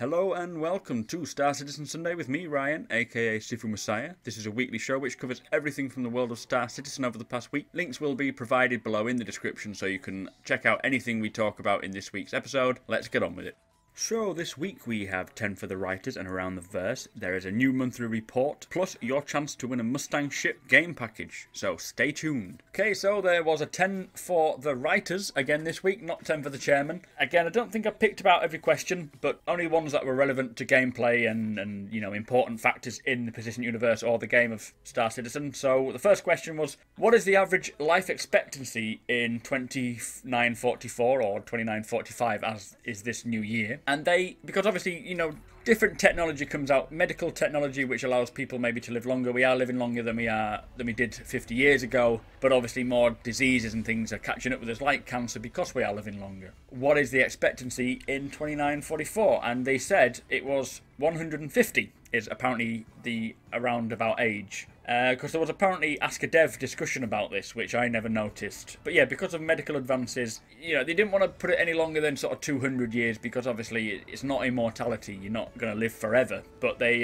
Hello and welcome to Star Citizen Sunday with me, Ryan, aka Sifu Messiah. This is a weekly show which covers everything from the world of Star Citizen over the past week. Links will be provided below in the description so you can check out anything we talk about in this week's episode. Let's get on with it. So this week we have 10 for the writers and around the verse. There is a new monthly report, plus your chance to win a Mustang ship game package, so stay tuned. Okay, so there was a 10 for the writers again this week, not 10 for the chairman. Again, I don't think I picked about every question, but only ones that were relevant to gameplay and you know, important factors in the Persistent Universe or the game of Star Citizen. So the first question was, what is the average life expectancy in 2944 or 2945 as is this new year? And because obviously, you know, different technology comes out, medical technology which allows people maybe to live longer. We are living longer than we did 50 years ago, but obviously more diseases and things are catching up with us, like cancer, because we are living longer. What is the expectancy in 2944? And they said it was 150 is apparently the around about age. Because there was apparently Ask a Dev discussion about this, which I never noticed. But yeah, because of medical advances, you know, they didn't want to put it any longer than sort of 200 years, because obviously it's not immortality. You're not going to live forever. But they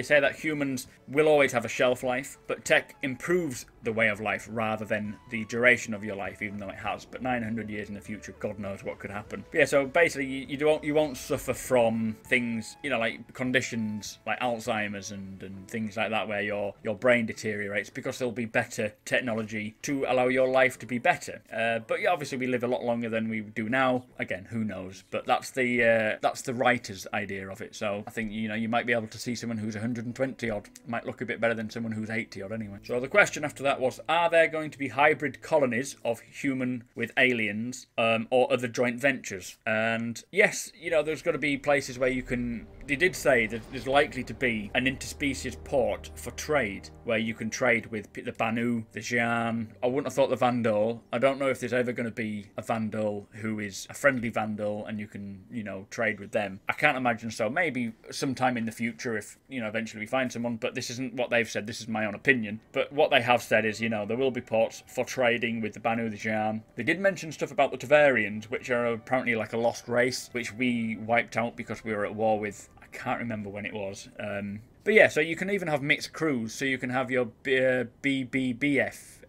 say that humans will always have a shelf life, but tech improves the way of life rather than the duration of your life, even though it has. But 900 years in the future, God knows what could happen. But yeah, so basically you won't suffer from things, you know, like conditions like Alzheimer's and things like that, where your brain deteriorates, because there'll be better technology to allow your life to be better. But yeah, obviously we live a lot longer than we do now. Again, who knows? But that's the writer's idea of it. So I think, you know, you might be able to see someone who's 120 odd might look a bit better than someone who's 80 odd anyway. So the question after that was, are there going to be hybrid colonies of human with aliens or other joint ventures? And yes, you know, there's going to be places where you can. They did say that there's likely to be an interspecies port for trade, where you can trade with the Banu, the Xi'an. I wouldn't have thought the Vandal. I don't know if there's ever going to be a Vandal who is a friendly Vandal and you can, you know, trade with them. I can't imagine so. Maybe sometime in the future if, you know, eventually we find someone, but this isn't what they've said. This is my own opinion. But what they have said is, you know, there will be ports for trading with the Banu, the Xi'an. They did mention stuff about the Tavarians, which are apparently like a lost race, which we wiped out because we were at war with. I can't remember when it was. But yeah, so you can even have mixed crews. So you can have your BBBF,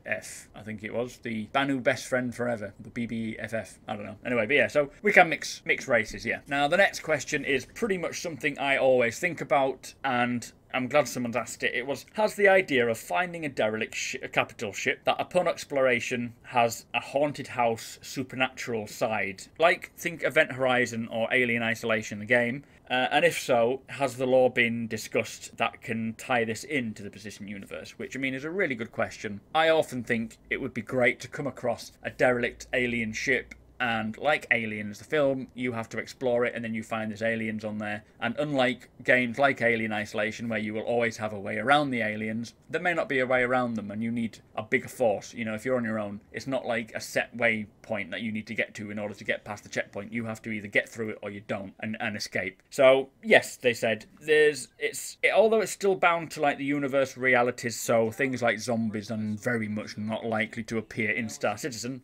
I think it was, the Banu Best Friend Forever, the BBFF, I don't know. Anyway, but yeah, so we can mix races, yeah. Now, the next question is pretty much something I always think about, and I'm glad someone's asked it. It was, has the idea of finding a derelict capital ship that upon exploration has a haunted house supernatural side, like think Event Horizon or Alien Isolation, the game, and if so, has the lore been discussed that can tie this into the Persistent Universe? Which, I mean, is a really good question. I often think it would be great to come across a derelict alien ship, and like Aliens, the film, you have to explore it and then you find there's aliens on there. And unlike games like Alien Isolation, where you will always have a way around the aliens, there may not be a way around them and you need a bigger force. You know, if you're on your own, it's not like a set waypoint that you need to get to in order to get past the checkpoint. You have to either get through it or you don't and escape. So yes, they said although it's still bound to like the universe realities, so things like zombies are very much not likely to appear in Star Citizen.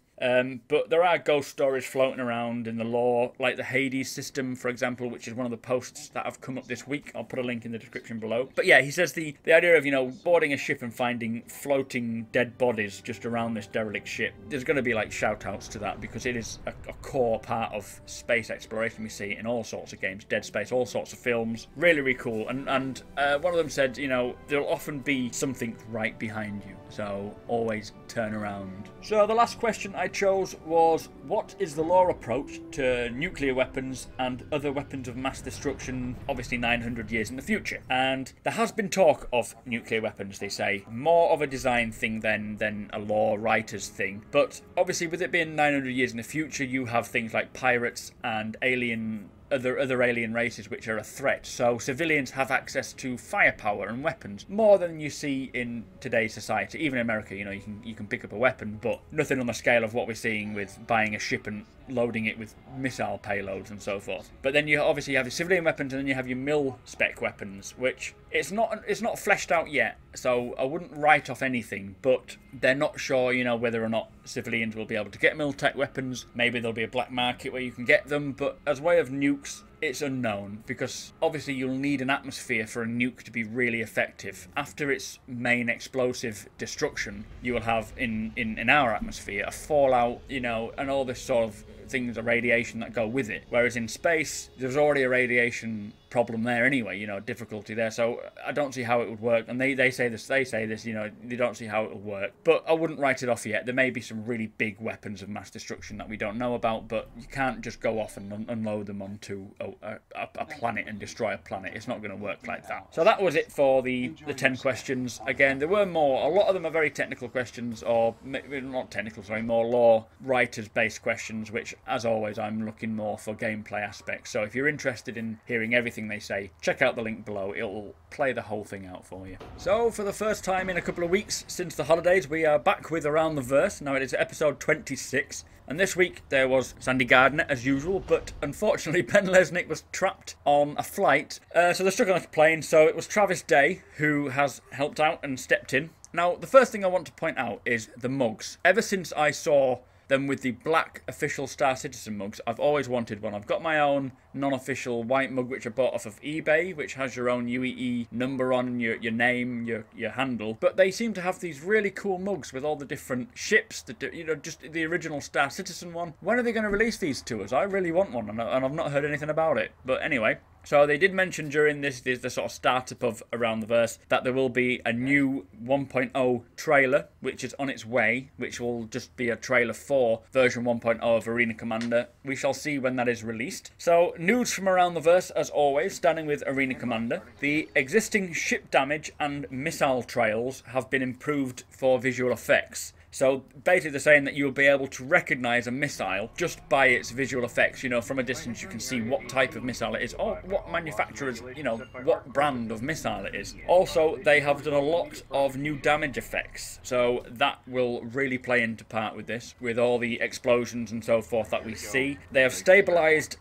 But there are ghost stories floating around in the lore, like the Hades system, for example, which is one of the posts that have come up this week. I'll put a link in the description below. But yeah, he says the idea of, you know, boarding a ship and finding floating dead bodies just around this derelict ship, there's going to be like shout-outs to that, because it is a core part of space exploration. We see it in all sorts of games, Dead Space, all sorts of films. Really, really cool. And one of them said, you know, there'll often be something right behind you, so always turn around. So the last question I chose was, what is the lore approach to nuclear weapons and other weapons of mass destruction, obviously 900 years in the future? And there has been talk of nuclear weapons, they say, more of a design thing than a lore writer's thing. But obviously with it being 900 years in the future, you have things like pirates and other alien races which are a threat. So civilians have access to firepower and weapons more than you see in today's society. Even in America, you know, you can pick up a weapon, but nothing on the scale of what we're seeing with buying a ship and loading it with missile payloads and so forth. But then you obviously have your civilian weapons, and then you have your mil-spec weapons, which it's not fleshed out yet, so I wouldn't write off anything, but they're not sure, you know, whether or not civilians will be able to get mil-tech weapons. Maybe there'll be a black market where you can get them, but as way of nukes, it's unknown, because obviously you'll need an atmosphere for a nuke to be really effective. After its main explosive destruction, you will have in our atmosphere a fallout, you know, and all this sort of things, a radiation that go with it. Whereas in space, there's already a radiation problem there anyway, you know, difficulty there. So I don't see how it would work. And they say this, you know, they don't see how it will work. But I wouldn't write it off yet. There may be some really big weapons of mass destruction that we don't know about, but you can't just go off and unload them onto a planet and destroy a planet. It's not going to work like that. So that was it for the 10 questions. Again, there were more. A lot of them are very technical questions, or not technical, sorry, more lore writers-based questions, which, as always, I'm looking more for gameplay aspects. So if you're interested in hearing everything they say, check out the link below. It'll play the whole thing out for you. So for the first time in a couple of weeks since the holidays, we are back with Around the Verse. Now it is episode 26, and this week there was Sandi Gardner as usual, but unfortunately Ben Lesnick was trapped on a flight, so they're stuck on a plane. So it was Travis Day who has helped out and stepped in. Now the first thing I want to point out is the mugs. Ever since I saw them with the black official Star Citizen mugs, I've always wanted one. I've got my own non-official white mug which I bought off of eBay, which has your own UEE number on, your name, your handle. But they seem to have these really cool mugs with all the different ships, you know, just the original Star Citizen one. When are they going to release these to us? I really want one, and I've not heard anything about it. But anyway, so they did mention during the sort of startup of Around the Verse that there will be a new 1.0 trailer, which is on its way, which will just be a trailer for version 1.0 of Arena Commander. We shall see when that is released. So, news from Around the Verse, as always, starting with Arena Commander. The existing ship damage and missile trails have been improved for visual effects. So basically they're saying that you'll be able to recognise a missile just by its visual effects. You know, from a distance you can see what type of missile it is, or what manufacturer's, you know, what brand of missile it is. Also, they have done a lot of new damage effects, so that will really play into part with this, with all the explosions and so forth that we see. They have stabilised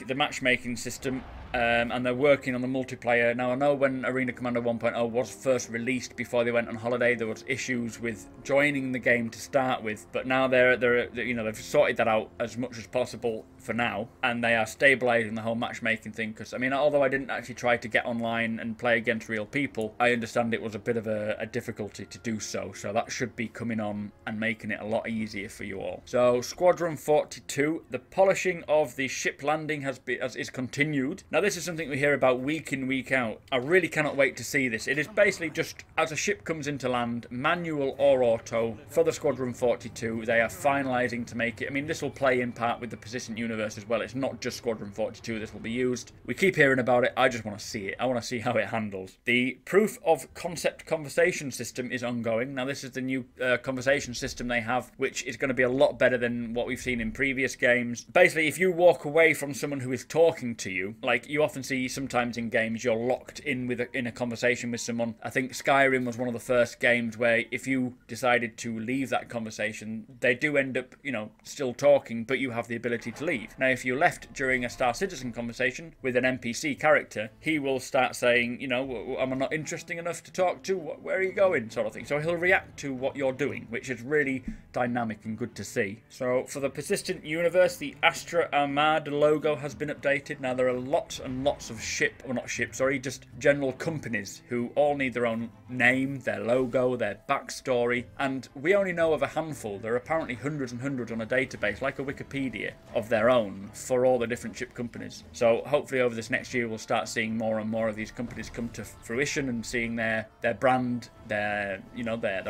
the matchmaking system, and they're working on the multiplayer. Now, I know when Arena Commander 1.0 was first released before they went on holiday, there was issues with joining the game to start with, but now they're you know, they've sorted that out as much as possible for now, and they are stabilising the whole matchmaking thing. Because I mean, although I didn't actually try to get online and play against real people, I understand it was a bit of a difficulty to do so. So that should be coming on and making it a lot easier for you all. So Squadron 42, the polishing of the ship landing is continued. Now this is something we hear about week in, week out. I really cannot wait to see this. It is basically just as a ship comes into land, manual or auto for the Squadron 42. They are finalising to make it. I mean, this will play in part with the persistent universe as well. It's not just Squadron 42 this will be used. We keep hearing about it. I just want to see it. I want to see how it handles. The proof of concept conversation system is ongoing. Now this is the new conversation system they have, which is going to be a lot better than what we've seen in previous games. Basically, if you walk away from someone who is talking to you, like you often see sometimes in games, you're locked in in a conversation with someone. I think Skyrim was one of the first games where if you decided to leave that conversation, they do end up, you know, still talking, but you have the ability to leave. Now, if you left during a Star Citizen conversation with an NPC character, he will start saying, you know, am I not interesting enough to talk to? Where are you going? Sort of thing. So he'll react to what you're doing, which is really dynamic and good to see. So for the persistent universe, the Astra Armada logo has been updated. Now there are lots and lots of just general companies who all need their own name, their logo, their backstory, and we only know of a handful. There are apparently hundreds and hundreds on a database, like a Wikipedia, of their own for all the different ship companies. So hopefully over this next year we'll start seeing more and more of these companies come to fruition and seeing their brand, their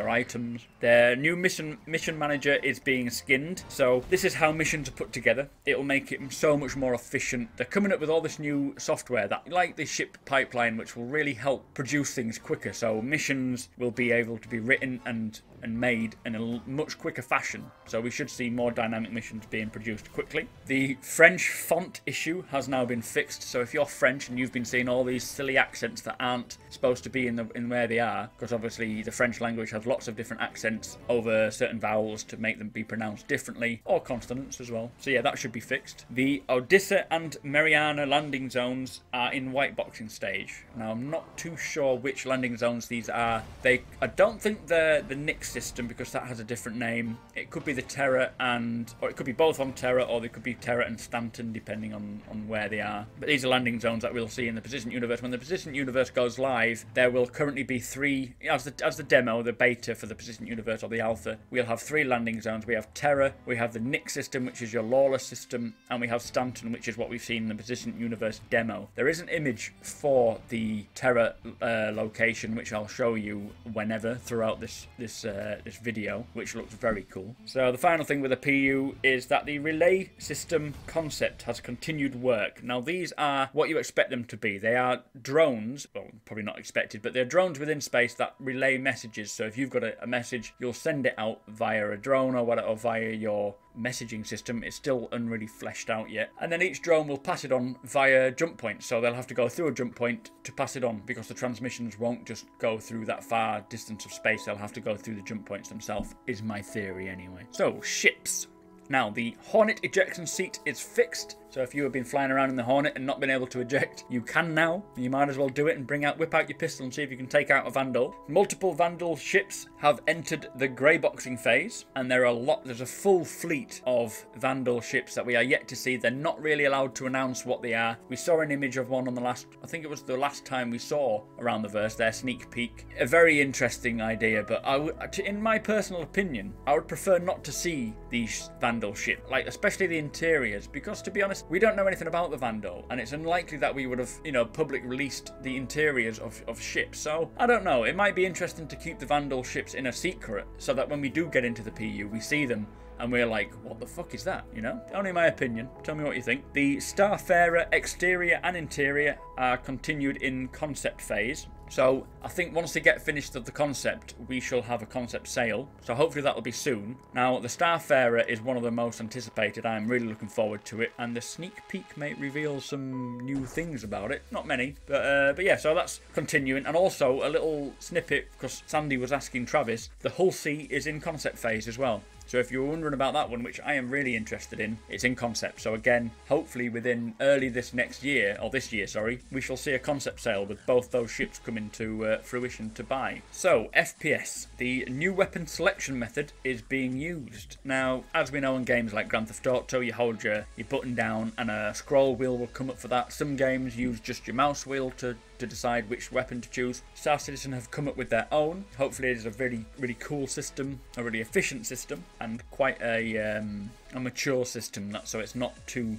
items. Their new mission manager is being skinned, so this is how missions are put together. It'll make it so much more efficient. They're coming up with all this new software that, like the ship pipeline, which will really help produce things quicker. So missions will be able to be written and made in a much quicker fashion. So we should see more dynamic missions being produced quickly. The French font issue has now been fixed. So if you're French and you've been seeing all these silly accents that aren't supposed to be in where they are, because obviously the French language has lots of different accents over certain vowels to make them be pronounced differently, or consonants as well. So yeah, that should be fixed. The Odessa and Mariana landing landing zones are in whiteboxing stage. Now, I'm not too sure which landing zones these are. I don't think they're the Nix system, because that has a different name. It could be the Terra or it could be both on Terra, or they could be Terra and Stanton, depending on where they are. But these are landing zones that we'll see in the Persistent Universe. When the Persistent Universe goes live, there will currently be 3, as the demo, the beta for the Persistent Universe, or the alpha, we'll have 3 landing zones. We have Terra, we have the Nix system, which is your lawless system, and we have Stanton, which is what we've seen in the Persistent Universe demo. There is an image for the Terra location, which I'll show you whenever throughout this video, which looks very cool. So the final thing with the PU is that the relay system concept has continued work. Now, these are what you expect them to be. They are drones, well, probably not expected, but they're drones within space that relay messages. So if you've got a message, you'll send it out via a drone or whatever, or via your messaging system. It's still unreally fleshed out yet. And then each drone will pass it on via jump points. So they'll have to go through a jump point to pass it on, because the transmissions won't just go through that far distance of space. They'll have to go through the jump points themselves, is my theory anyway. So, ships. Now, the Hornet ejection seat is fixed, so if you have been flying around in the Hornet and not been able to eject, you can now. You might as well do it and whip out your pistol and see if you can take out a Vandal. Multiple Vandal ships have entered the grey boxing phase, and there's a full fleet of Vandal ships that we are yet to see. They're not really allowed to announce what they are. We saw an image of one on I think it was the last time we saw Around the Verse, their sneak peek. A very interesting idea, but in my personal opinion, I would prefer not to see these Vandal ships, especially the interiors, because to be honest, we don't know anything about the Vandal, and it's unlikely that we would have, public released the interiors of ships. So, I don't know, it might be interesting to keep the Vandal ships in a secret, so that when we do get into the PU, we see them, and we're like, what the fuck is that, Only my opinion. Tell me what you think. The Starfarer exterior and interior are continued in concept phase. So I think once they get finished of the concept, we shall have a concept sale. So hopefully that'll be soon. Now, the Starfarer is one of the most anticipated. I'm really looking forward to it. And the sneak peek may reveal some new things about it. Not many, but yeah, so that's continuing. And also a little snippet, because Sandi was asking Travis, the Hull C is in concept phase as well. So if you were wondering about that one, which I am really interested in, it's in concept. So again, hopefully within early this year, we shall see a concept sale with both those ships coming to fruition to buy. So, FPS. The new weapon selection method is being used. Now, as we know in games like Grand Theft Auto, you hold your button down and a scroll wheel will come up for that. Some games use just your mouse wheel to decide which weapon to choose. Star Citizen have come up with their own. Hopefully it is a really, really cool system, a really efficient system, and quite a mature system, so it's not too,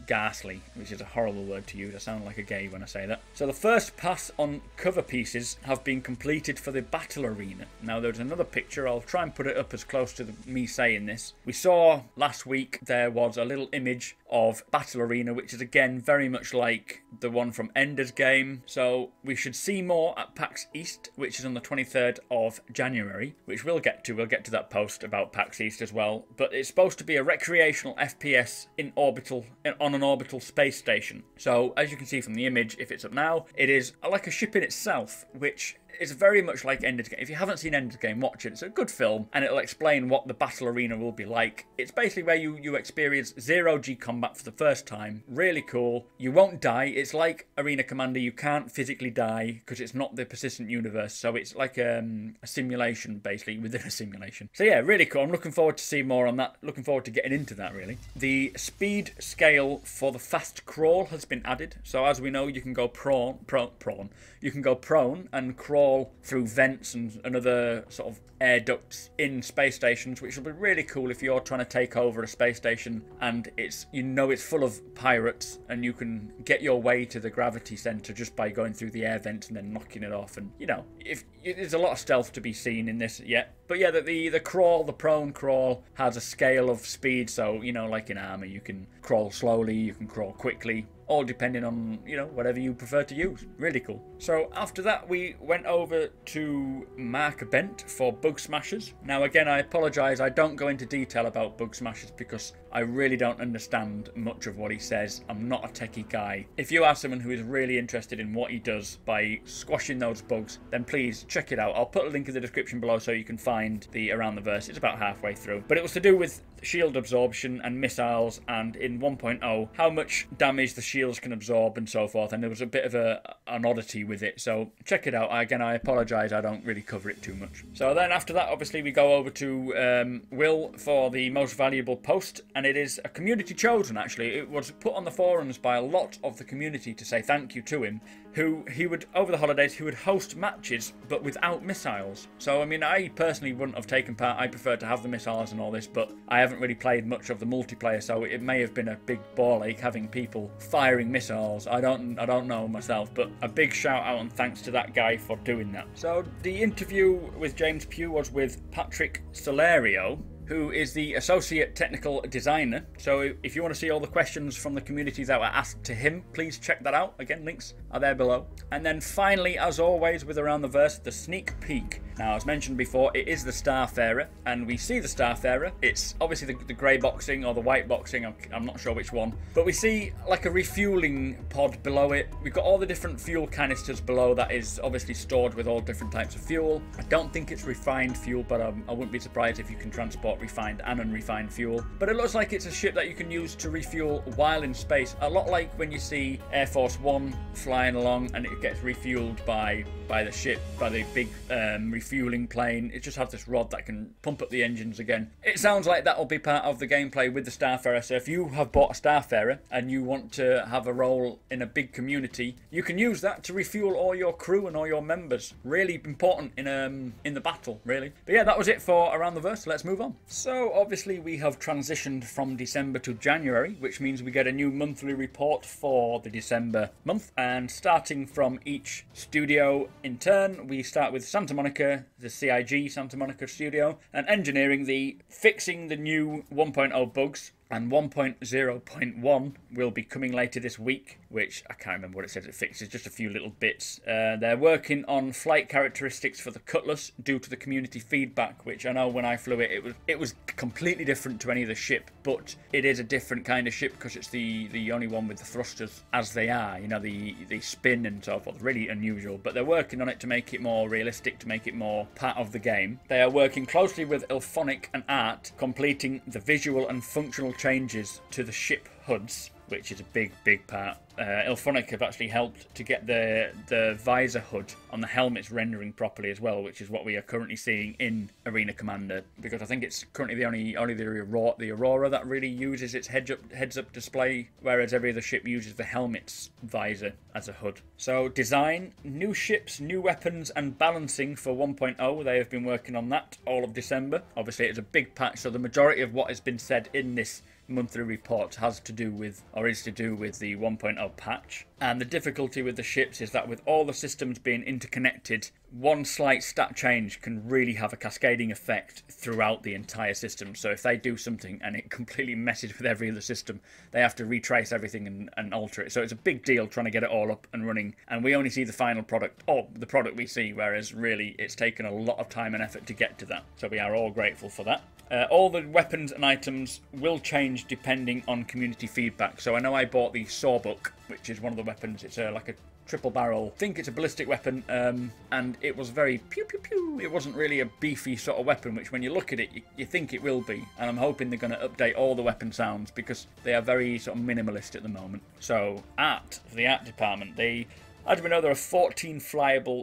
ghastly, which is a horrible word to use. I sound like a gay when I say that. So the first pass on cover pieces have been completed for the battle arena. Now there's another picture. I'll try and put it up as close to me saying this. We saw last week there was a little image of battle arena, which is again very much like the one from Ender's Game. So we should see more at PAX East, which is on the 23rd of January, which we'll get to. We'll get to that post about PAX East as well. But it's supposed to be a recreational FPS on an orbital space station. So as you can see from the image, if it's up now, it is like a ship in itself, which is very much like Ender's Game. If you haven't seen Ender's Game, watch it. It's a good film, and it'll explain what the battle arena will be like. It's basically where you experience zero-G combat for the first time. Really cool. You won't die. It's like Arena Commander. You can't physically die because it's not the Persistent Universe, so it's like a simulation, basically, within a simulation. So yeah, really cool. I'm looking forward to see more on that. Looking forward to getting into that, really. The speed scale for the fast crawl has been added. So as we know, you can go prone. You can go prone and crawl through vents and other sort of air ducts in space stations, which will be really cool if you're trying to take over a space station and it's full of pirates, and you can get your way to the gravity center just by going through the air vents and then knocking it off. And if there's a lot of stealth to be seen in this yet. But yeah, the prone crawl has a scale of speed. So like in armor, you can crawl slowly, you can crawl quickly, all depending on, whatever you prefer to use. Really cool. So after that, we went over to Mark Bent for Bug Smashers. Now again, I apologise, I don't go into detail about Bug Smashers because I really don't understand much of what he says. I'm not a techie guy. If you are someone who is really interested in what he does by squashing those bugs, then please check it out. I'll put a link in the description below so you can find the Around the Verse. It's about halfway through. But it was to do with shield absorption and missiles, and in 1.0, how much damage the shield shields can absorb and so forth, and there was a bit of an oddity with it, so check it out. Again, I apologise, I don't really cover it too much. So then after that, obviously, we go over to Will for the most valuable post, and it is a community chosen, actually. It was put on the forums by a lot of the community to say thank you to him, who he would, over the holidays, he would host matches, but without missiles. So, I mean, I personally wouldn't have taken part. I prefer to have the missiles and all this, but I haven't really played much of the multiplayer, so it may have been a big ball ache having people firing missiles. I don't know myself, but a big shout out and thanks to that guy for doing that. So the interview with James Pugh was with Patrick Solario, who is the Associate Technical Designer. So if you want to see all the questions from the community that were asked to him, please check that out. Again, links are there below. And then finally, as always, with Around the Verse, the sneak peek. Now, as mentioned before, it is the Starfarer, and we see the Starfarer. It's obviously the grey boxing or the white boxing, I'm not sure which one. But we see like a refueling pod below it. We've got all the different fuel canisters below that is obviously stored with all different types of fuel. I don't think it's refined fuel, but I wouldn't be surprised if you can transport refined and unrefined fuel. But it looks like it's a ship that you can use to refuel while in space, a lot like when you see Air Force One flying along and it gets refueled by the ship, by the big refueling plane. It just has this rod that can pump up the engines again. It sounds like that will be part of the gameplay with the Starfarer, so if you have bought a Starfarer and you want to have a role in a big community, you can use that to refuel all your crew and all your members. Really important in the battle, really. But yeah, that was it for Around the Verse. Let's move on. So obviously we have transitioned from December to January, which means we get a new monthly report for the December month, and starting from each studio in turn, we start with Santa Monica, the CIG Santa Monica studio, and engineering, fixing the new 1.0 bugs. And 1.0.1 will be coming later this week, which I can't remember what it says it fixes, just a few little bits. They're working on flight characteristics for the Cutlass due to the community feedback, which I know when I flew it, it was completely different to any of the ship, but it is a different kind of ship because it's the only one with the thrusters as they are, you know, the spin and so forth, really unusual. But they're working on it to make it more realistic, to make it more part of the game. They are working closely with Ilphonic and Art, completing the visual and functional changes to the ship hoods, which is a big part. Ilphonic have actually helped to get the visor hood on the helmets rendering properly as well, which is what we are currently seeing in Arena Commander, because I think it's currently the only the Aurora that really uses its heads-up display, whereas every other ship uses the helmet's visor as a hood. So design, new ships, new weapons, and balancing for 1.0. They have been working on that all of December. Obviously, it's a big patch, so the majority of what has been said in this monthly report is to do with the 1.0 patch. And the difficulty with the ships is that with all the systems being interconnected, one slight stat change can really have a cascading effect throughout the entire system. So if they do something and it completely messes with every other system, they have to retrace everything and alter it. So it's a big deal trying to get it all up and running. And we only see the final product, or the product we see, whereas really it's taken a lot of time and effort to get to that. So we are all grateful for that. All the weapons and items will change depending on community feedback. So I know I bought the Sawbuck, which is one of the weapons. It's like a triple barrel. I think it's a ballistic weapon, and it was very pew pew pew. It wasn't really a beefy sort of weapon, which when you look at it, you think it will be. And I'm hoping they're going to update all the weapon sounds because they are very sort of minimalist at the moment. So for the art department, as we know, there are 14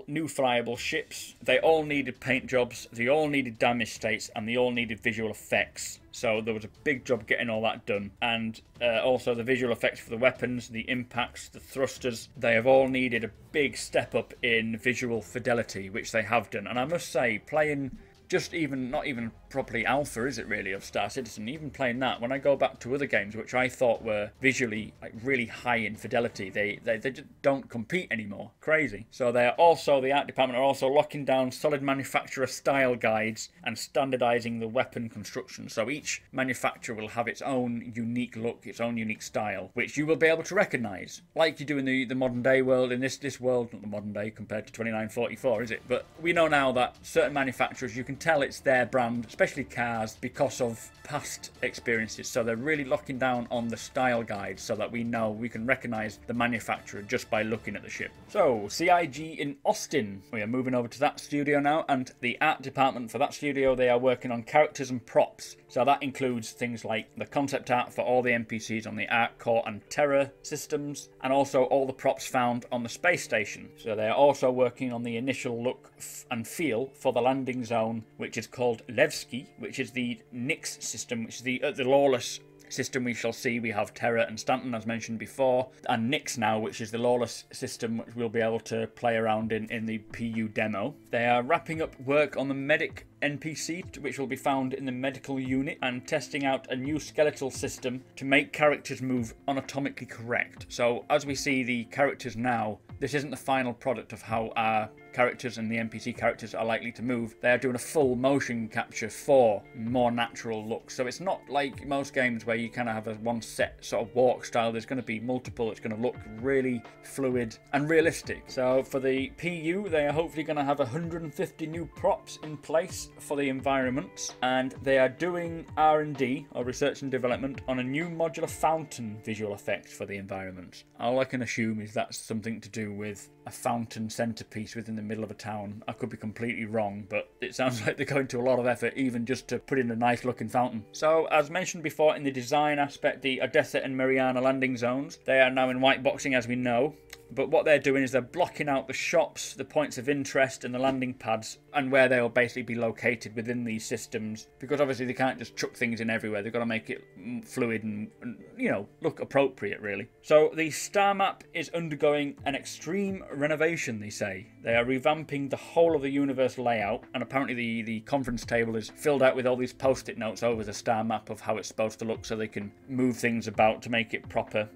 new flyable ships. They all needed paint jobs, they all needed damage states, and they all needed visual effects. So there was a big job getting all that done. And also the visual effects for the weapons, the impacts, the thrusters, they have all needed a big step up in visual fidelity, which they have done. And I must say, playing not even properly alpha, is it really, of Star Citizen, even playing that, when I go back to other games which I thought were visually like really high in fidelity, they just don't compete anymore. Crazy. So the art department are also locking down solid manufacturer style guides and standardizing the weapon construction. So each manufacturer will have its own unique look, its own unique style, which you will be able to recognize, like you do in the modern day world. In this world, not the modern day compared to 2944, is it? But we know now that certain manufacturers, you can can tell it's their brand, especially cars, because of past experiences. So they're really locking down on the style guides so that we know, we can recognise the manufacturer just by looking at the ship. So CIG in Austin, we are moving over to that studio now, and the art department for that studio, they are working on characters and props. So that includes things like the concept art for all the NPCs on the ArcCorp and Terra systems, and also all the props found on the space station. So they are also working on the initial look and feel for the landing zone, which is called Levski, which is the Nix system, which is the lawless system we shall see. We have Terra and Stanton, as mentioned before, and Nix now, which is the lawless system, which we'll be able to play around in the PU demo. They are wrapping up work on the medic NPC, which will be found in the medical unit, and testing out a new skeletal system to make characters move anatomically correct. So as we see the characters now, this isn't the final product of how our characters and the NPC characters are likely to move. They are doing a full motion capture for more natural looks. So it's not like most games where you kind of have a one set sort of walk style. There's going to be multiple. It's going to look really fluid and realistic. So for the PU, they are hopefully going to have 150 new props in place for the environments, and they are doing R&D, or research and development, on a new modular fountain visual effect for the environments. All I can assume is that's something to do with a fountain centerpiece within the middle of a town. I could be completely wrong, but it sounds like they're going to a lot of effort even just to put in a nice looking fountain. So as mentioned before, in the design aspect, the Odessa and Mariana landing zones, they are now in white boxing, as we know. But what they're doing is they're blocking out the shops, the points of interest and the landing pads, and where they'll basically be located within these systems, because obviously they can't just chuck things in everywhere. They've got to make it fluid and you know, look appropriate, really. So the star map is undergoing an extreme renovation, they say. They are revamping the whole of the universe layout, and apparently the conference table is filled out with all these post-it notes over the star map of how it's supposed to look, so they can move things about to make it proper.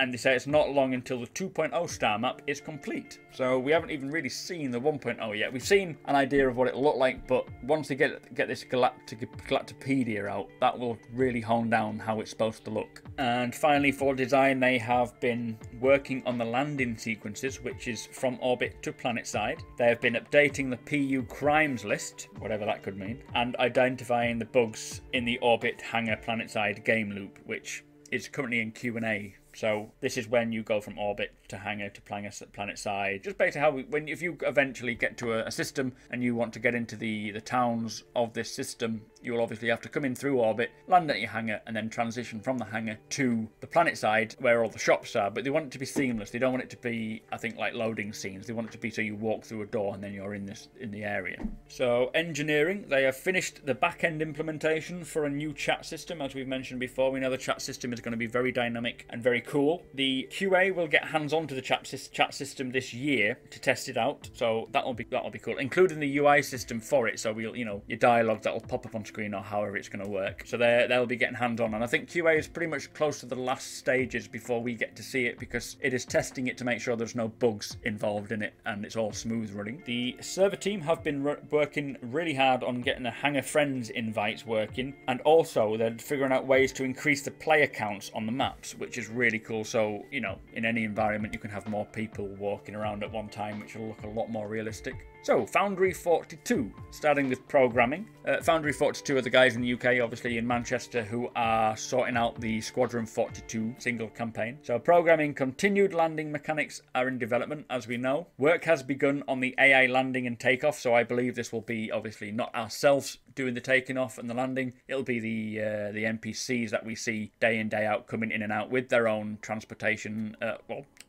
And they say it's not long until the 2.0 star map is complete. So we haven't even really seen the 1.0 yet. We've seen an idea of what it'll look like, but once they get this Galactopedia out, that will really hone down how it's supposed to look. And finally, for design, they have been working on the landing sequences, which is from orbit to planet side. They have been updating the PU crimes list, whatever that could mean, and identifying the bugs in the orbit hangar planet side game loop, which is currently in Q&A. So this is when you go from orbit to hangar to planet side. Just basically how if you eventually get to a system and you want to get into the towns of this system, you will obviously have to come in through orbit, land at your hangar, and then transition from the hangar to the planet side where all the shops are. But they want it to be seamless. They don't want it to be, I think, like loading scenes. They want it to be so you walk through a door and then you're in the area. So engineering, they have finished the back-end implementation for a new chat system. As we've mentioned before, we know the chat system is going to be very dynamic and very cool. The QA will get hands-on to the chat system this year to test it out, so that'll be cool, including the UI system for it. So we'll, you know, your dialogue that'll pop up on screen or however it's going to work. So they'll be getting hands-on, and I think QA is pretty much close to the last stages before we get to see it, because it is testing it to make sure there's no bugs involved in it and it's all smooth running. The server team have been working really hard on getting the Hangar Friends invites working, and also they're figuring out ways to increase the player counts on the maps, which is really cool. So, you know, in any environment you can have more people walking around at one time, which will look a lot more realistic. So, Foundry 42, starting with programming. Foundry 42 are the guys in the UK, obviously in Manchester, who are sorting out the Squadron 42 single campaign. So, programming continued landing mechanics are in development, as we know. Work has begun on the AI landing and takeoff, so I believe this will be, obviously, not ourselves doing the taking off and the landing. It'll be the NPCs that we see day in, day out, coming in and out with their own transportation,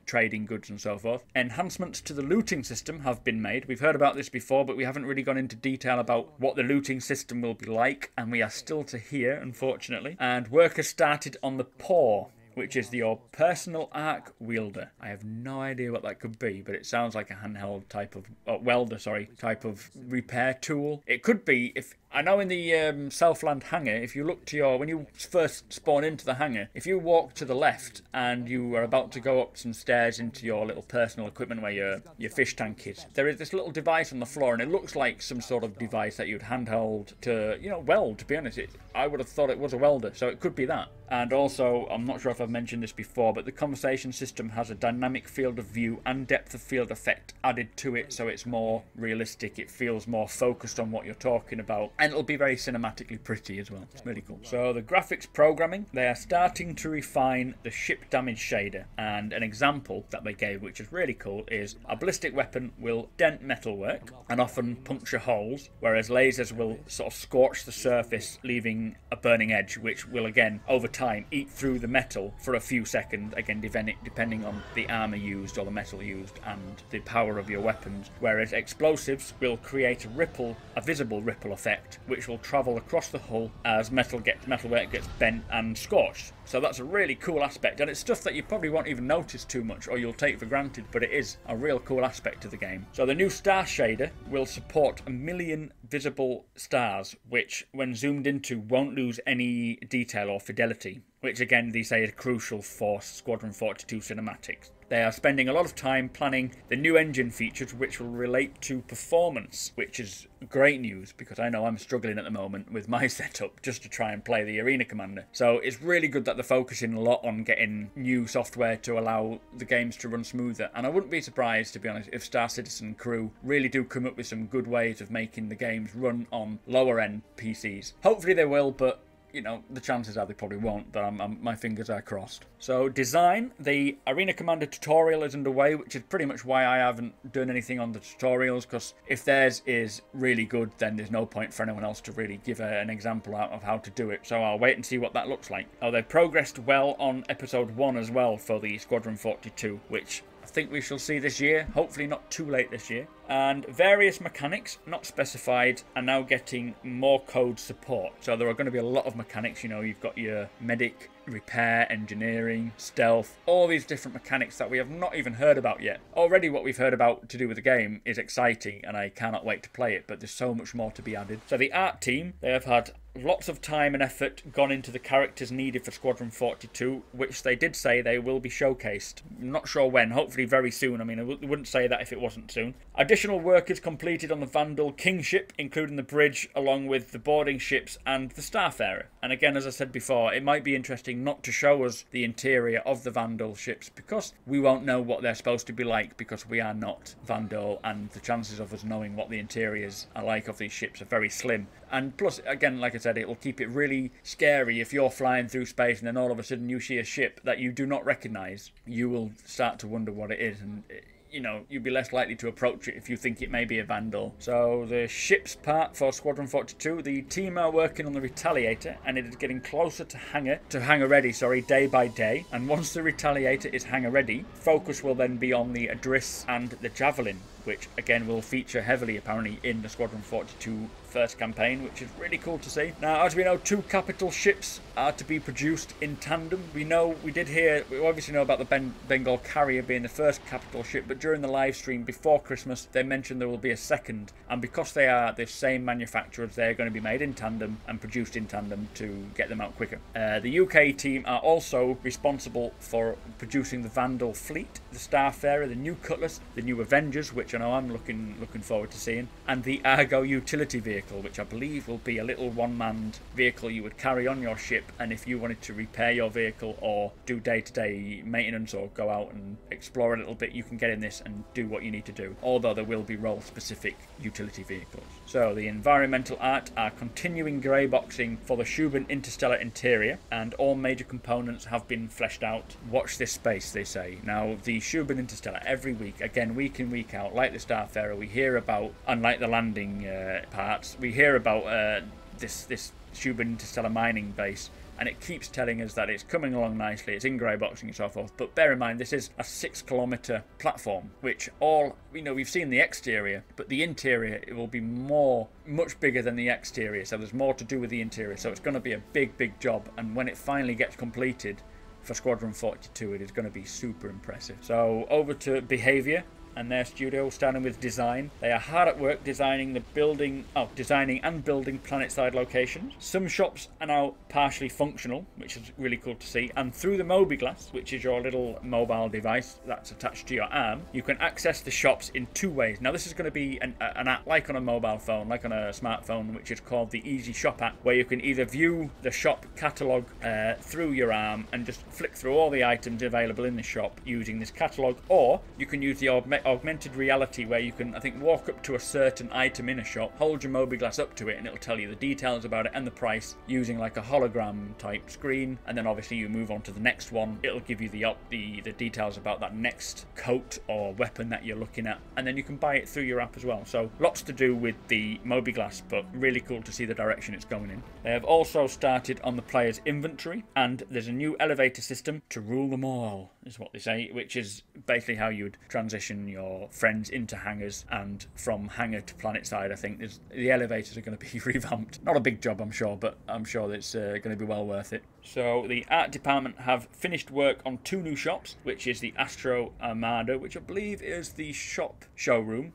trading goods and so forth. Enhancements to the looting system have been made. We've heard about this before, but we haven't really gone into detail about what the looting system will be like, and we are still to hear, unfortunately. And work has started on the Paw, which is your personal arc wielder. I have no idea what that could be, but it sounds like a handheld type of type of repair tool. It could be, I know in the Southland hangar, if you look to when you first spawn into the hangar, if you walk to the left and you are about to go up some stairs into your little personal equipment where your fish tank is, there is this little device on the floor, and it looks like some sort of device that you'd handheld to, weld, to be honest. I would have thought it was a welder, so it could be that. And also, I'm not sure if I've mentioned this before, but the conversation system has a dynamic field of view and depth of field effect added to it, so it's more realistic. It feels more focused on what you're talking about, and it'll be very cinematically pretty as well. It's really cool. So the graphics programming, they are starting to refine the ship damage shader, and an example that they gave, which is really cool, is a ballistic weapon will dent metalwork and often puncture holes, whereas lasers will sort of scorch the surface, leaving a burning edge, which will again, over time, eat through the metal for a few seconds, again depending on the armor used or the metal used and the power of your weapons, whereas explosives will create a visible ripple effect, which will travel across the hull as metalwork gets bent and scorched. So that's a really cool aspect, and it's stuff that you probably won't even notice too much or you'll take for granted, but it is a real cool aspect of the game. So the new star shader will support 1 million visible stars, which when zoomed into won't lose any detail or fidelity, which again they say is crucial for Squadron 42 cinematics. They are spending a lot of time planning the new engine features which will relate to performance, which is great news because I know I'm struggling at the moment with my setup just to try and play the Arena Commander. So it's really good that they're focusing a lot on getting new software to allow the games to run smoother, and I wouldn't be surprised, to be honest, if Star Citizen crew really do come up with some good ways of making the games run on lower end PCs. Hopefully they will, but the chances are they probably won't, but my fingers are crossed. So design, the Arena Commander tutorial is underway, which is pretty much why I haven't done anything on the tutorials, because if theirs is really good, then there's no point for anyone else to really give an example out of how to do it. So I'll wait and see what that looks like. Oh, they've progressed well on episode 1 as well for the Squadron 42, which I think we shall see this year, hopefully not too late this year. And various mechanics, not specified, are now getting more code support. So there are going to be a lot of mechanics, you've got your medic, repair, engineering, stealth, all these different mechanics that we have not even heard about yet. Already what we've heard about to do with the game is exciting and I cannot wait to play it, but there's so much more to be added. So the art team, they have had lots of time and effort gone into the characters needed for Squadron 42, which they did say they will be showcased. I'm not sure when, hopefully very soon. I mean, I wouldn't say that if it wasn't soon. Additional work is completed on the Vandal Kingship, including the bridge, along with the boarding ships and the Starfarer. And again, as I said before, it might be interesting not to show us the interior of the Vandal ships because we won't know what they're supposed to be like because we are not Vandal, and the chances of us knowing what the interiors are like of these ships are very slim. And plus, again, like I said, it'll keep it really scary if you're flying through space and then all of a sudden you see a ship that you do not recognise. You will start to wonder what it is, and you'll be less likely to approach it if you think it may be a Vandal. So the ship's part for Squadron 42, the team are working on the Retaliator, and it is getting closer to hangar ready, day by day. And once the Retaliator is hangar ready, focus will then be on the Adris and the Javelin, which again will feature heavily apparently in the Squadron 42 first campaign, which is really cool to see. Now, as we know, 2 capital ships are to be produced in tandem. We obviously know about the Bengal Carrier being the first capital ship, but during the live stream before Christmas, they mentioned there will be a second, and because they are the same manufacturers, they're going to be made in tandem and produced in tandem to get them out quicker. The UK team are also responsible for producing the Vandal fleet, the Starfarer, the new Cutlass, the new Avengers, which I know I'm looking forward to seeing, and the Argo utility vehicle, which I believe will be a little one-manned vehicle you would carry on your ship, and if you wanted to repair your vehicle or do day-to-day maintenance or go out and explore a little bit, you can get in this and do what you need to do, although there will be role-specific utility vehicles. So the environmental art are continuing grey boxing for the Shubin Interstellar interior, and all major components have been fleshed out. Watch this space, they say. Now, the Shubin Interstellar, every week, again, week in, week out, like the Starfarer, we hear about, unlike the landing parts, we hear about this Shubin Interstellar mining base, and it keeps telling us that it's coming along nicely, it's in grey boxing and so forth. But bear in mind, this is a 6-kilometre platform, which we've seen the exterior, but the interior, it will be much bigger than the exterior, so there's more to do with the interior, so it's going to be a big job, and when it finally gets completed for Squadron 42, it is going to be super impressive. So over to behaviour. and their studio, starting with design. They are hard at work designing and building planet-side locations. Some shops are now partially functional, which is really cool to see. And through the Mobiglass, which is your little mobile device that's attached to your arm, you can access the shops in 2 ways. Now, this is going to be an app like on a mobile phone, like on a smartphone, which is called the Easy Shop app, where you can either view the shop catalogue through your arm and just flick through all the items available in the shop using this catalogue, or you can use the augmented reality, where you can, I think, walk up to a certain item in a shop, hold your Mobiglass up to it, and it'll tell you the details about it and the price using like a hologram type screen. And then obviously you move on to the next one, it'll give you the details about that next coat or weapon that you're looking at, and then you can buy it through your app as well. So lots to do with the Mobiglass, but really cool to see the direction it's going in. They have also started on the player's inventory, and there's a new elevator system to rule them all, is what they say, which is basically how you would transition your friends into hangars, and from hangar to planet side. I think the elevators are going to be revamped. Not a big job, I'm sure, but I'm sure that it's going to be well worth it. So the art department have finished work on 2 new shops, which is the Astro Armada, which I believe is the ship showroom,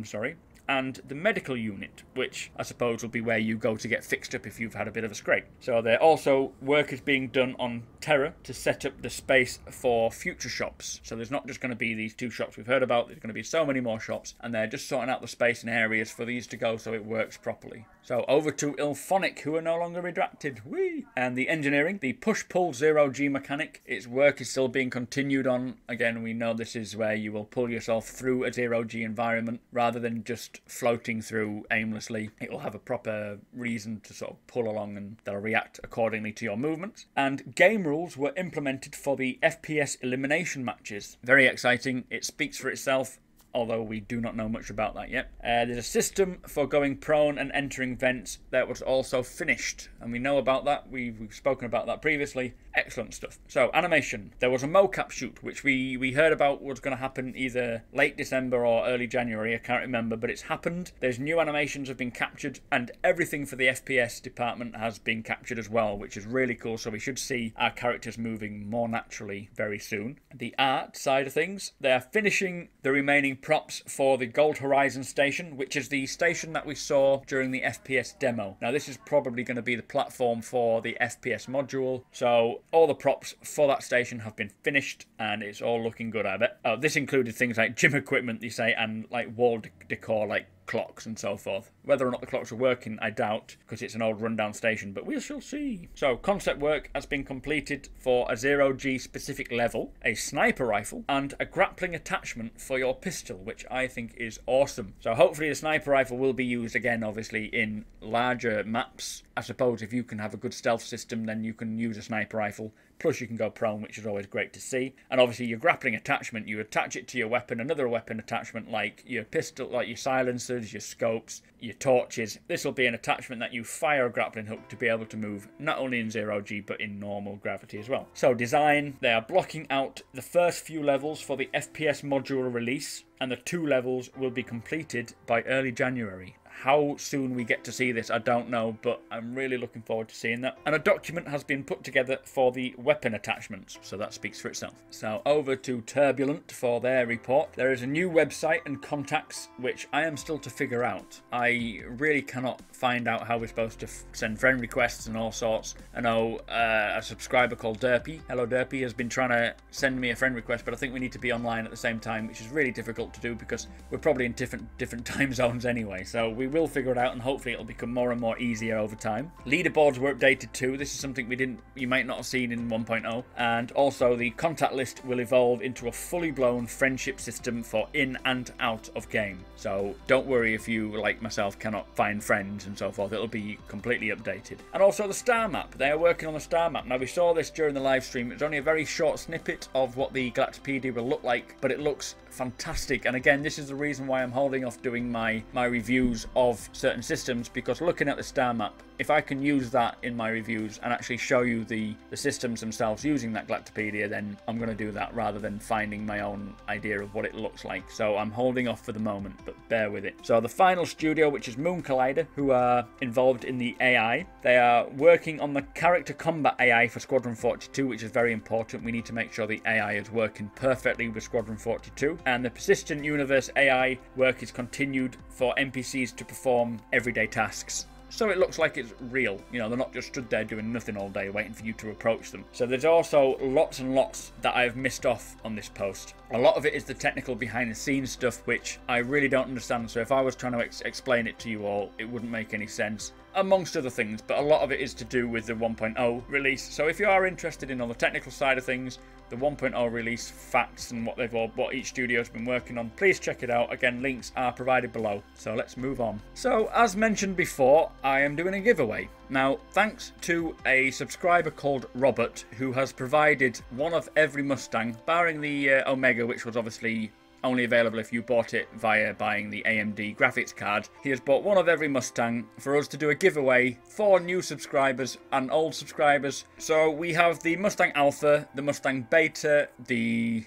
sorry, and the medical unit, which I suppose will be where you go to get fixed up if you've had a bit of a scrape. So there also work is being done on Terra to set up the space for future shops. So there's not just going to be these 2 shops we've heard about, there's going to be so many more shops, and they're just sorting out the space and areas for these to go so it works properly. So over to Ilphonic, who are no longer redacted. Whee! And the engineering, the push-pull zero-G mechanic, its work is still being continued on. Again, we know this is where you will pull yourself through a zero-G environment rather than just floating through aimlessly. It will have a proper reason to sort of pull along, and they'll react accordingly to your movements. And game rules were implemented for the FPS elimination matches. Very exciting. It speaks for itself, although we do not know much about that yet. There's a system for going prone and entering vents that was also finished, and we know about that. We've spoken about that previously. Excellent stuff. So, animation. There was a mocap shoot, which we heard about was going to happen either late December or early January, I can't remember, but it's happened. There's new animations have been captured, and everything for the FPS department has been captured as well, which is really cool, so we should see our characters moving more naturally very soon. The art side of things, they are finishing the remaining props for the Gold Horizon station, which is the station that we saw during the FPS demo. Now, this is probably going to be the platform for the FPS module, so all the props for that station have been finished, and it's all looking good, I bet. Oh, this included things like gym equipment, they say, and like wall decor, like clocks and so forth. Whether or not the clocks are working, I doubt, because it's an old rundown station, but we shall see. So, concept work has been completed for a zero-G specific level, a sniper rifle, and a grappling attachment for your pistol, which I think is awesome. So hopefully the sniper rifle will be used again, obviously, in larger maps. I suppose if you can have a good stealth system, then you can use a sniper rifle. Plus you can go prone, which is always great to see. And obviously your grappling attachment, you attach it to your weapon, another weapon attachment like your pistol, like your silencers, your scopes, your torches. This will be an attachment that you fire a grappling hook to be able to move not only in zero-G but in normal gravity as well. So design, they are blocking out the first few levels for the FPS module release, and the 2 levels will be completed by early January. How soon we get to see this, I don't know, but I'm really looking forward to seeing that. And a document has been put together for the weapon attachments, so that speaks for itself. So over to Turbulent for their report. There is a new website and contacts, which I am still to figure out. I really cannot find out how we're supposed to send friend requests and all sorts. I know a subscriber called Derpy, hello Derpy, has been trying to send me a friend request, but I think we need to be online at the same time, which is really difficult to do because we're probably in different time zones anyway. So we will figure it out, and hopefully it'll become more and more easier over time. Leaderboards were updated too. This is something you might not have seen in 1.0. And also the contact list will evolve into a fully blown friendship system for in and out of game. So don't worry if you, like myself, cannot find friends and so forth. It'll be completely updated. And also the star map. They are working on the star map. Now we saw this during the live stream. It's only a very short snippet of what the Galactopedia will look like, but it looks fantastic fantastic. And again, this is the reason why I'm holding off doing my reviews of certain systems, because looking at the star map, if I can use that in my reviews and actually show you the systems themselves using that Galactopedia, then I'm going to do that rather than finding my own idea of what it looks like. So I'm holding off for the moment, but bear with it. So the final studio, which is Moon Collider, who are involved in the AI. They are working on the character combat AI for Squadron 42, which is very important. We need to make sure the AI is working perfectly with Squadron 42. And the Persistent Universe AI work is continued for NPCs to perform everyday tasks. So it looks like it's real. You know, they're not just stood there doing nothing all day waiting for you to approach them. So there's also lots and lots that I've missed off on this post. A lot of it is the technical behind the scenes stuff, which I really don't understand. So if I was trying to explain it to you all, it wouldn't make any sense, amongst other things. But a lot of it is to do with the 1.0 release. So if you are interested in all the technical side of things, the 1.0 release facts and what each studio's been working on, please check it out. Again, links are provided below. So let's move on. So as mentioned before, I am doing a giveaway. Now, thanks to a subscriber called Robert, who has provided one of every Mustang, barring the Omega, which was obviously only available if you bought it via buying the AMD graphics card. He has bought one of every Mustang for us to do a giveaway for new subscribers and old subscribers. So we have the Mustang Alpha, the Mustang Beta, the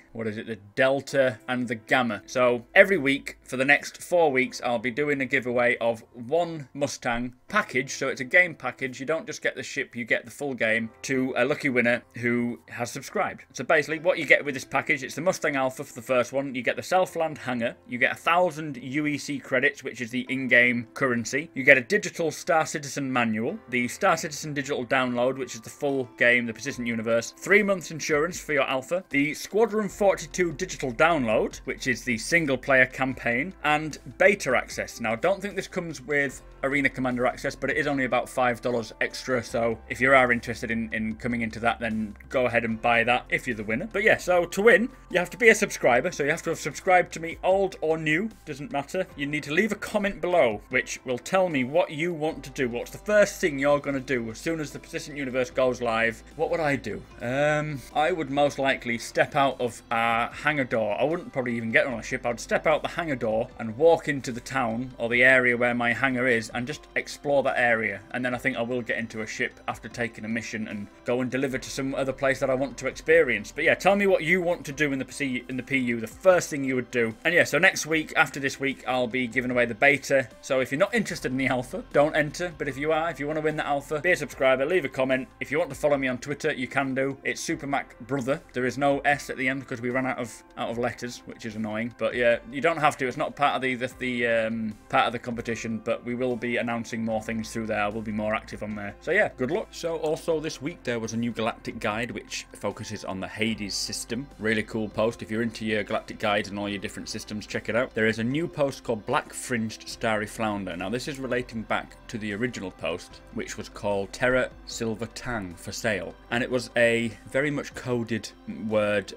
Delta, and the Gamma. So every week for the next 4 weeks, I'll be doing a giveaway of one Mustang package. So it's a game package. You don't just get the ship, you get the full game, to a lucky winner who has subscribed. So basically what you get with this package, it's the Mustang Alpha for the first one. You get the Self-Land Hangar, you get 1,000 UEC credits, which is the in-game currency. You get a digital Star Citizen manual, the Star Citizen digital download, which is the full game, the Persistent Universe, 3 months insurance for your Alpha, the Squadron 42 digital download, which is the single-player campaign, and beta access. Now, I don't think this comes with Arena Commander access, but it is only about $5 extra, so if you are interested in coming into that, then go ahead and buy that if you're the winner. But yeah, so to win, you have to be a subscriber, so you have to have subscribed to me, old or new, doesn't matter. You need to leave a comment below, which will tell me what you want to do. What's the first thing you're going to do as soon as the Persistent Universe goes live? What would I do? I would most likely step out of our hangar door. I wouldn't probably even get on a ship. I'd step out the hangar door and walk into the town or the area where my hangar is and just explore that area. And then I think I will get into a ship after taking a mission and go and deliver to some other place that I want to experience. But yeah, tell me what you want to do in the PU, the first thing you would do. And yeah, so next week, after this week, I'll be giving away the beta. So if you're not interested in the Alpha, don't enter. But if you are, if you want to win the Alpha, be a subscriber, leave a comment. If you want to follow me on Twitter, you can do. It's SuperMac Brother. There is no S at the end because we ran out of letters, which is annoying. But yeah, you don't have to. It's not part of the part of the competition. But we will be announcing more things through there. We'll be more active on there. So yeah, good luck. So also this week there was a new galactic guide which focuses on the Hades system. Really cool post. If you're into your galactic guides and all your different systems, check it out. There is a new post called Black Fringed Starry Flounder. Now this is relating back to the original post, which was called Terra Silver Tang for sale, and it was a very much coded Word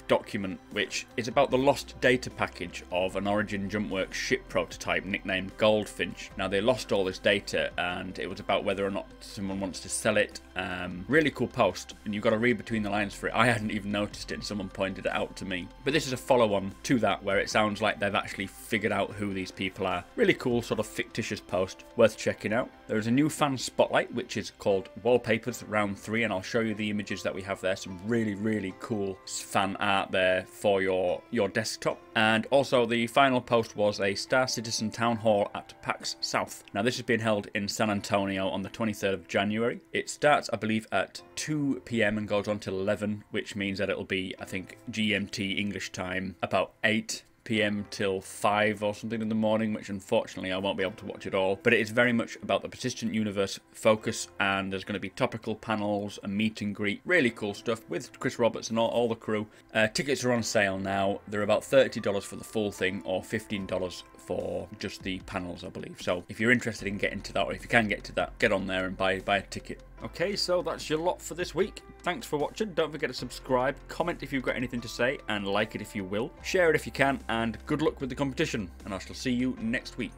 document which is about the lost data package of an Origin Jumpworks ship prototype nicknamed Goldfinch. Now they lost all this data and it was about whether or not someone wants to sell it. Really cool post, and you've got to read between the lines for it. I hadn't even noticed it and someone pointed it out to me. But this is a follow-on to that where it sounds like they've actually figured out who these people are. Really cool sort of fictitious post, worth checking out. There is a new fan spotlight which is called Wallpapers Round 3, and I'll show you the images that we have there. Some really cool fan art there for your desktop. And also the final post was a Star Citizen Town Hall at PAX South. Now this is being held in San Antonio on the 23rd of January. It starts, I believe, at 2 PM and goes on till 11, which means that it'll be, I think, GMT English time, about 8 PM till 5 or something in the morning, which unfortunately I won't be able to watch it all. But it is very much about the Persistent Universe focus, and there's going to be topical panels, a meet and greet, really cool stuff with Chris Roberts and all the crew. Tickets are on sale now. They're about $30 for the full thing, or $15 for just the panels, I believe. So if you're interested in getting to that, or if you can get to that, get on there and buy a ticket. Okay, so that's your lot for this week. Thanks for watching. Don't forget to subscribe, comment if you've got anything to say, and like it if you will. Share it if you can, and good luck with the competition, and I shall see you next week.